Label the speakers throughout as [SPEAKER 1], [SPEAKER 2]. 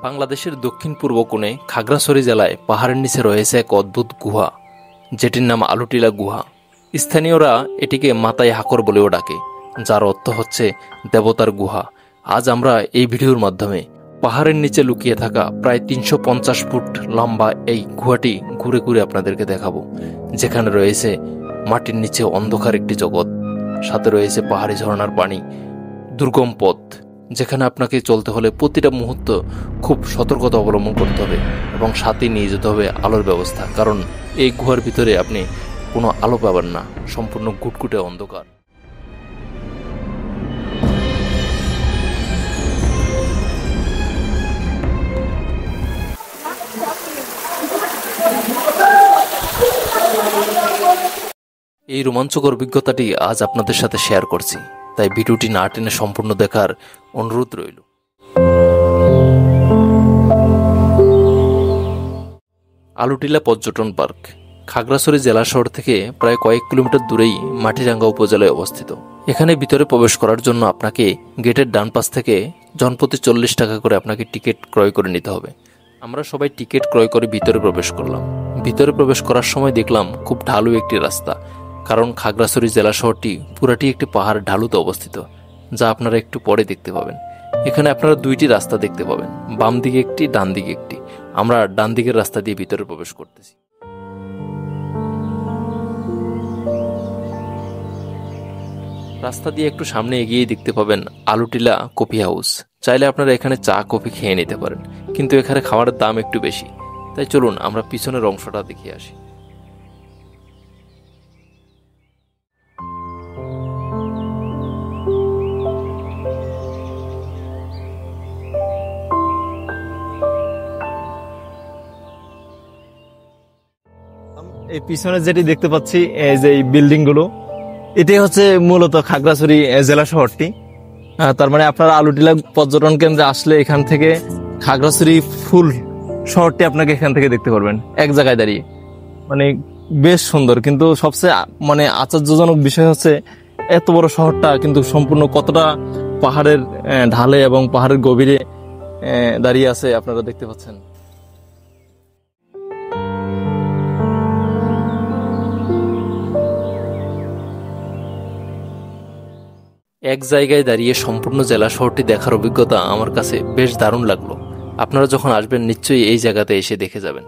[SPEAKER 1] বাংলাদেশের দক্ষিণ পূর্ব কোণে খাগড়াছড়ি জেলায় পাহাড়ের নিচে রয়েছে এক অদ্ভুত গুহা, যেটির নাম আলুটিলা গুহা। স্থানীয়রা এটিকে মাতাই হাকর বলেও ডাকে, যার অর্থ হচ্ছে দেবতার গুহা। আজ আমরা এই ভিডিওর মাধ্যমে পাহাড়ের নিচে লুকিয়ে থাকা প্রায় ৩৫০ ফুট লম্বা এই গুহাটি ঘুরে ঘুরে আপনাদেরকে দেখাবো, যেখানে রয়েছে মাটির নিচে অন্ধকার একটি জগৎ, সাথে রয়েছে পাহাড়ি ঝর্ণার পানি, দুর্গম পথ, যেখানে আপনাকে চলতে হলে প্রতিটা মুহূর্ত খুব সতর্কতা অবলম্বন করতে হবে এবং সাথে নিয়ে যেতে হবে আলোর ব্যবস্থা, কারণ এই গুহার ভিতরে আপনি কোনো আলো পাবেন না, সম্পূর্ণ ঘুটঘুটে অন্ধকার। এই রোমাঞ্চকর অভিজ্ঞতাটি আজ আপনাদের সাথে শেয়ার করছি, তাই ভিডিওটি না টেনে সম্পূর্ণ দেখার অনুরোধ রইল। আলুটিলা পর্যটন পার্ক খাগড়াছড়ি জেলা শহর থেকে প্রায় কয়েক কিলোমিটার দূরেই মাটিরাঙ্গা উপজেলায় অবস্থিত। এখানে ভিতরে প্রবেশ করার জন্য আপনাকে গেটের ডান পাশ থেকে জনপ্রতি 40 টাকা করে আপনাকে টিকিট ক্রয় করে নিতে হবে। আমরা সবাই টিকিট ক্রয় করে ভিতরে প্রবেশ করলাম। ভিতরে প্রবেশ করার সময় দেখলাম খুব ঢালু একটি রাস্তা, কারণ খাগড়াছড়ি জেলা শহরটি পুরাটি একটি পাহাড় ঢালুতে অবস্থিত, যা আপনারা একটু পরে দেখতে পাবেন। এখানে আপনারা দুইটি রাস্তা দেখতে পাবেন, বাম দিকে একটি, ডান দিকে একটি। আমরা ডান দিকের রাস্তা দিয়ে ভিতরে প্রবেশ করতেছি। রাস্তা দিয়ে একটু সামনে এগিয়ে দেখতে পাবেন আলুটিলা কফি হাউস। চাইলে আপনারা এখানে চা কফি খেয়ে নিতে পারেন, কিন্তু এখানে খাবারের দাম একটু বেশি। তাই চলুন আমরা পিছনের অংশটা দেখিয়ে আসি।
[SPEAKER 2] এই পিছনে যেটি দেখতে পাচ্ছি, এই যে বিল্ডিং গুলো, এটি হচ্ছে মূলত খাগড়াছড়ি জেলা শহরটি। তার মানে আপনারা আলুটিলা পর্যটন কেন্দ্রে আসলে এখান থেকে খাগড়াছড়ি ফুল শহরটি আপনাকে এখান থেকে দেখতে পারবেন এক জায়গায় দাঁড়িয়ে। মানে বেশ সুন্দর, কিন্তু সবচেয়ে মানে আশ্চর্যজনক বিষয় হচ্ছে এত বড় শহরটা কিন্তু সম্পূর্ণ কতটা পাহাড়ের ঢালে এবং পাহাড়ের গভীরে দাঁড়িয়ে আছে আপনারা দেখতে পাচ্ছেন।
[SPEAKER 1] এক জায়গায় দাঁড়িয়ে সম্পূর্ণ জেলা শহরটি দেখার অভিজ্ঞতা আমার কাছে বেশ দারুণ লাগলো। আপনারা যখন আসবেন নিশ্চয়ই এই জায়গাতে এসে দেখে যাবেন।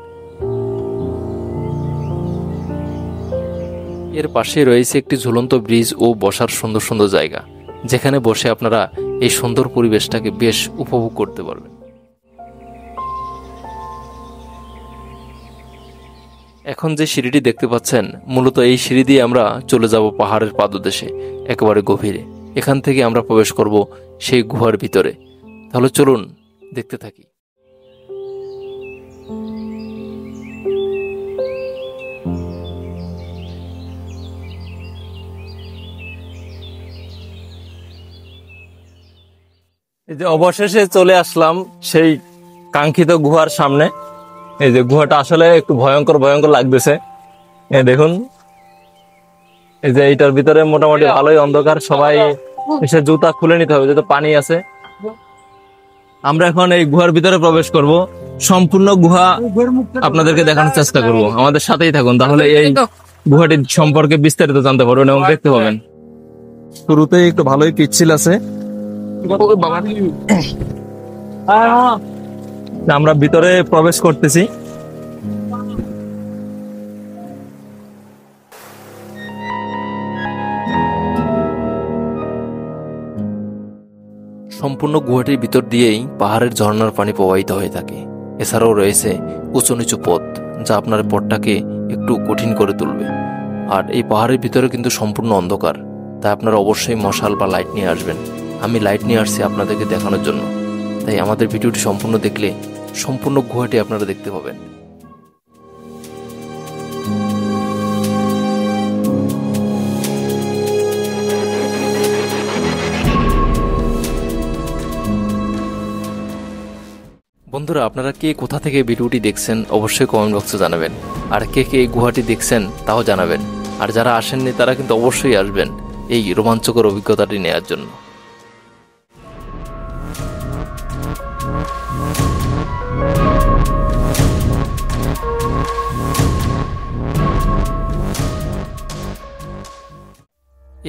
[SPEAKER 1] এর পাশে রয়েছে একটি ঝুলন্ত ব্রিজ ও বসার সুন্দর সুন্দর জায়গা, যেখানে বসে আপনারা এই সুন্দর পরিবেশটাকে বেশ উপভোগ করতে পারবেন। এখন যে সিঁড়িটি দেখতে পাচ্ছেন, মূলত এই সিঁড়ি দিয়ে আমরা চলে যাব পাহাড়ের পাদদেশে, একেবারে গভীরে। এখান থেকে আমরা প্রবেশ করব সেই গুহার ভিতরে। তাহলে চলুন দেখতে থাকি।
[SPEAKER 2] এই যে অবশেষে চলে আসলাম সেই কাঙ্ক্ষিত গুহার সামনে। এই যে গুহাটা আসলে একটু ভয়ঙ্কর ভয়ঙ্কর লাগতেছে। দেখুন, এই যে এইটার ভিতরে মোটামুটি ভালোই অন্ধকার, সবাই এসে জুতা খুলে নিতে হবে, যেহেতু পানি আছে। আমরা এখন এই গুহার ভিতরে প্রবেশ করব, সম্পূর্ণ গুহা আপনাদেরকে দেখানোর চেষ্টা করব। আমাদের সাথেই থাকুন, তাহলে এই গুহাটির সম্পর্কে বিস্তারিত জানতে পারবেন এবং দেখতে পাবেন। শুরুতেই একটু ভালোই পিচ্ছিল আছে। আমরা ভিতরে প্রবেশ করতেছি।
[SPEAKER 1] সম্পূর্ণ গুহাটির ভিতর দিয়েই পাহাড়ের ঝর্ণার পানি প্রবাহিত হয়ে থাকে। এছাড়াও রয়েছে উঁচু নিচু পথ, যা আপনার পথটাকে একটু কঠিন করে তুলবে। আর এই পাহাড়ের ভিতরে কিন্তু সম্পূর্ণ অন্ধকার, তাই আপনারা অবশ্যই মশাল বা লাইট নিয়ে আসবেন। আমি লাইট নিয়ে আসছি আপনাদেরকে দেখানোর জন্য, তাই আমাদের ভিডিওটি সম্পূর্ণ দেখলে সম্পূর্ণ গুহাটি আপনারা দেখতে পাবেন। বন্ধুরা, আপনারা কে কোথা থেকে ভিডিওটি দেখছেন অবশ্যই কমেন্ট বক্সে জানাবেন, আর কে কে এই গুহাটি দেখছেন তাও জানাবেন। আর যারা আসেননি তারা কিন্তু অবশ্যই আসবেন এই রোমাঞ্চকর অভিজ্ঞতাটি নেয়ার জন্য।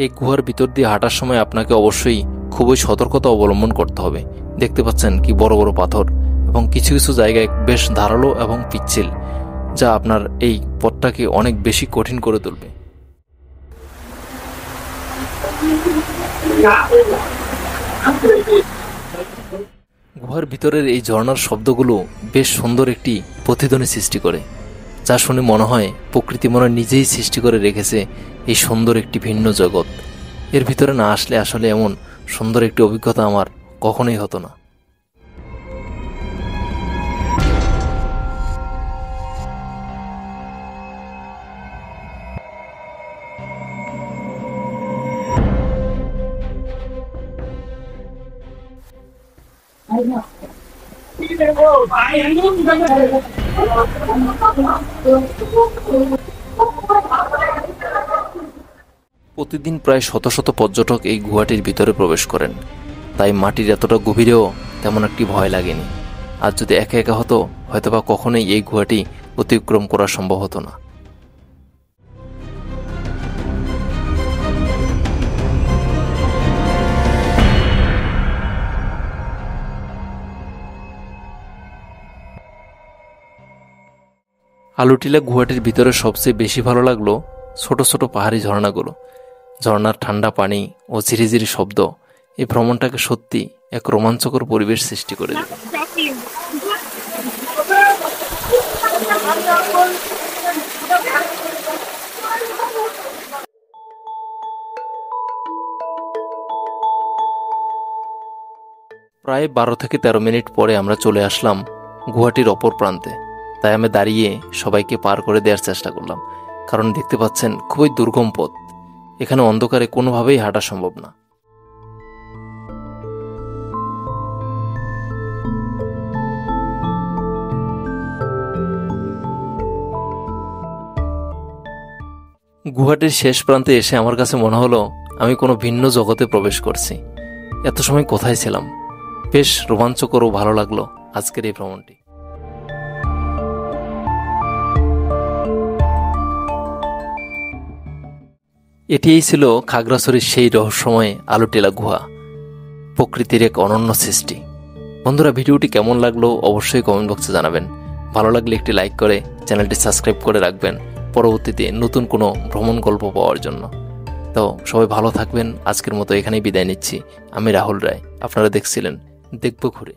[SPEAKER 1] এই গুহার ভিতর দিয়ে হাঁটার সময় আপনাকে অবশ্যই খুবই সতর্কতা অবলম্বন করতে হবে। দেখতে পাচ্ছেন কি বড় বড় পাথর, এবং কিছু কিছু জায়গায় বেশ ধারালো এবং পিচ্ছিল, যা আপনার এই পথটাকে অনেক বেশি কঠিন করে তুলবে। গুহার ভিতরের এই ঝর্ণার শব্দগুলো বেশ সুন্দর একটি প্রতিধ্বনি সৃষ্টি করে, যা শুনে মনে হয় প্রকৃতি মনে নিজেই সৃষ্টি করে রেখেছে এই সুন্দর একটি ভিন্ন জগৎ। এর ভিতরে না আসলে আসলে এমন সুন্দর একটি অভিজ্ঞতা আমার কখনোই হতো না। প্রতিদিন প্রায় শত শত পর্যটক এই গুহাটির ভিতরে প্রবেশ করেন, তাই মাটির এতটা গভীরেও তেমন একটি ভয় লাগেনি। আর যদি একা একা হতো, হয়তোবা কখনোই এই গুহাটি অতিক্রম করা সম্ভব হতো না। আলুটিলা গুহাটির ভিতরে সবচেয়ে বেশি ভালো লাগলো ছোট ছোট পাহাড়ি ঝর্ণাগুলো। ঝর্ণার ঠান্ডা পানি ও ঝিরিঝিরি শব্দ এই ভ্রমণটাকে সত্যি এক রোমাঞ্চকর পরিবেশ সৃষ্টি করে দেবে। প্রায় 12 থেকে 13 মিনিট পরে আমরা চলে আসলাম গুহাটির অপর প্রান্তে। তাই আমি দাঁড়িয়ে সবাইকে পার করে দেওয়ার চেষ্টা করলাম, কারণ দেখতে পাচ্ছেন খুবই দুর্গম পথ, এখানে অন্ধকারে কোনোভাবেই হাঁটা সম্ভব না। গুহাটির শেষ প্রান্তে এসে আমার কাছে মনে হলো আমি কোনো ভিন্ন জগতে প্রবেশ করছি। এত সময় কোথায় ছিলাম? বেশ রোমাঞ্চকর ও ভালো লাগলো আজকের এই ভ্রমণটি। এটিই ছিল খাগড়াছড়ির সেই রহস্যময় আলুটিলা গুহা, প্রকৃতির এক অনন্য সৃষ্টি। বন্ধুরা, ভিডিওটি কেমন লাগলো অবশ্যই কমেন্ট বক্সে জানাবেন। ভালো লাগলে একটি লাইক করে চ্যানেলটি সাবস্ক্রাইব করে রাখবেন পরবর্তীতে নতুন কোনো ভ্রমণ গল্প পাওয়ার জন্য। তো সবাই ভালো থাকবেন। আজকের মতো এখানেই বিদায় নিচ্ছি। আমি রাহুল রায়, আপনারা দেখছিলেন দেখব ঘুরে।